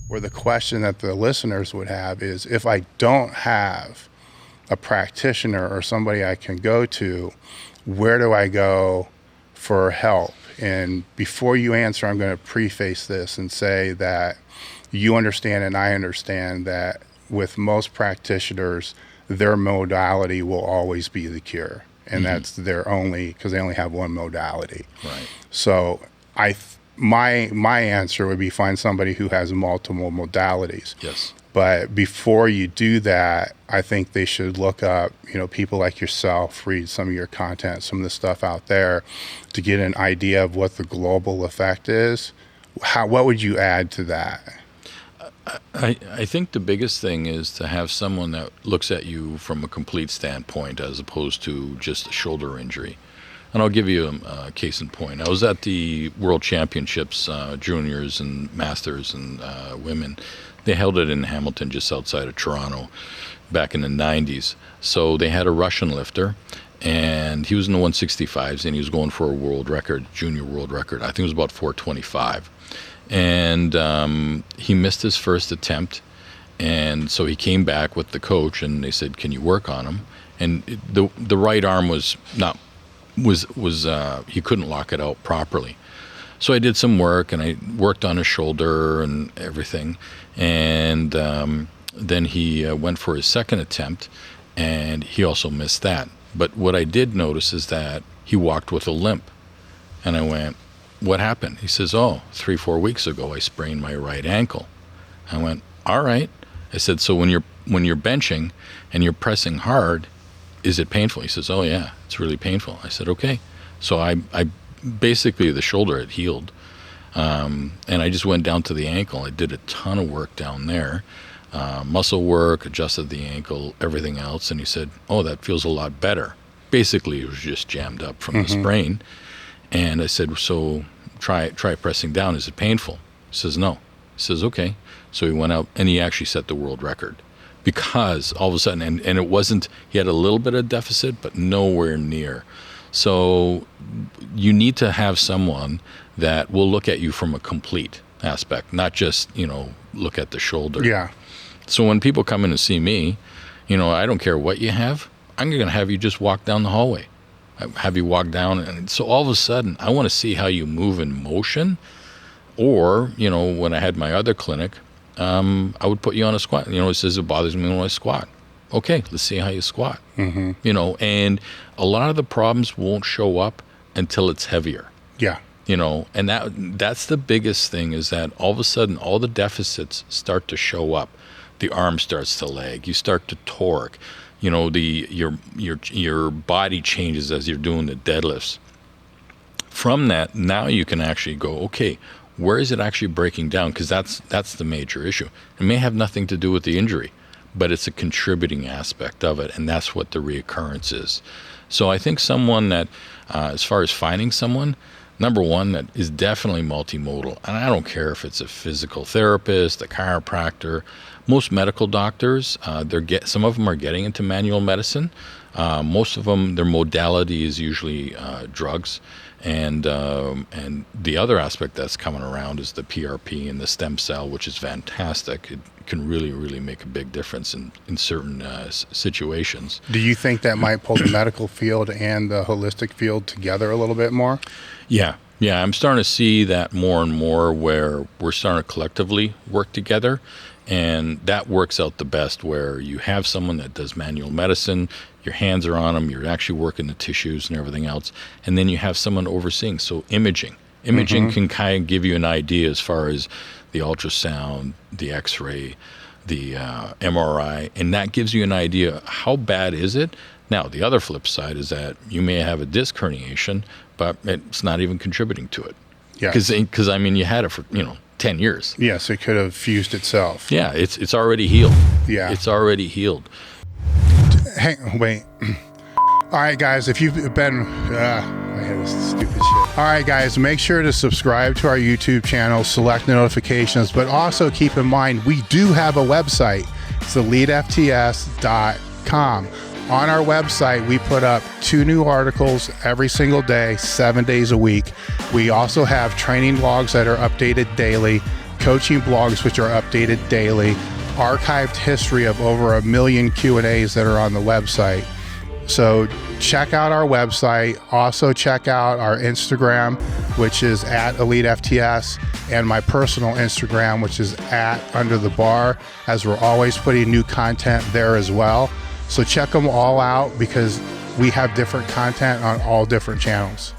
or the question that the listeners would have is, if I don't have a practitioner or somebody I can go to, where do I go for help? And before you answer, I'm going to preface this and say that you understand and I understand that with most practitioners, their modality will always be the cure. And that's their only, because they only have one modality. Right. So my answer would be find somebody who has multiple modalities. Yes. But before you do that, I think they should look up, people like yourself, read some of your content, some of the stuff out there to get an idea of what the global effect is. What would you add to that? I think the biggest thing is to have someone that looks at you from a complete standpoint as opposed to just a shoulder injury. And I'll give you a case in point. I was at the World Championships, juniors and masters and women. They held it in Hamilton, just outside of Toronto, back in the 90s. So they had a Russian lifter, and he was in the 165s, and he was going for a world record, junior world record. I think it was about 425. And he missed his first attempt, and so he came back with the coach, and they said, "Can you work on him?" And the right arm was he couldn't lock it out properly. So I did some work, and I worked on his shoulder and everything, and then he went for his second attempt, and he also missed that. But what I did notice is that he walked with a limp, and I went, "What happened?" He says, 3-4 weeks ago, I sprained my right ankle. I went, "All right." I said, "So when you're benching and you're pressing hard, is it painful?" He says, "Oh yeah, it's really painful." I said, "Okay." So I basically, the shoulder had healed. And I just went down to the ankle. I did a ton of work down there, muscle work, adjusted the ankle, everything else. And he said, "Oh, that feels a lot better." Basically, it was just jammed up from the sprain. And I said, "So try pressing down. Is it painful?" He says, "No." He says, "Okay." So he went out and he actually set the world record, because all of a sudden, and it wasn't, he had a little bit of deficit, but nowhere near. So you need to have someone that will look at you from a complete aspect, not just, look at the shoulder. Yeah. So when people come in and see me, I don't care what you have. I'm going to have you just walk down the hallway. Have you walk down, and so all of a sudden I want to see how you move in motion. Or when I had my other clinic, I would put you on a squat. It says it bothers me when I squat. Okay, let's see how you squat. And a lot of the problems won't show up until it's heavier. Yeah. And that's the biggest thing, is that all of a sudden all the deficits start to show up. The arm starts to lag. You start to torque. Your body changes as you're doing the deadlifts. From that, now you can actually go, okay, where is it actually breaking down? Because that's the major issue. It may have nothing to do with the injury, but it's a contributing aspect of it, and that's what the reoccurrence is. So I think someone that, as far as finding someone, number one, that is definitely multimodal. And I don't care if it's a physical therapist, a chiropractor. Most medical doctors, some of them are getting into manual medicine. Most of them, their modality is usually drugs. And the other aspect that's coming around is the PRP and the stem cell, which is fantastic. It can really, really make a big difference in certain situations. Do you think that might pull the medical field and the holistic field together a little bit more? Yeah, I'm starting to see that more and more, where we're starting to collectively work together. And that works out the best, where you have someone that does manual medicine, your hands are on them, you're actually working the tissues and everything else, and then you have someone overseeing. So imaging can kind of give you an idea as far as the ultrasound, the x-ray, the MRI, and that gives you an idea, how bad is it? Now, the other flip side is that you may have a disc herniation, but it's not even contributing to it. Yeah. Because you had it for, 10 years. Yes, it could have fused itself. Yeah, it's already healed. Yeah. It's already healed. Wait. All right, guys, if you've been... I hate this stupid shit. All right, guys, make sure to subscribe to our YouTube channel, select notifications, but also keep in mind, we do have a website. It's elitefts.com. On our website, we put up 2 new articles every single day, 7 days a week. We also have training logs that are updated daily. coaching blogs, which are updated daily, archived history of over 1 million Q&As that are on the website. So check out our website. Also check out our Instagram, which is at EliteFTS, and my personal Instagram, which is at Under the Bar, as we're always putting new content there as well. So check them all out because we have different content on all different channels.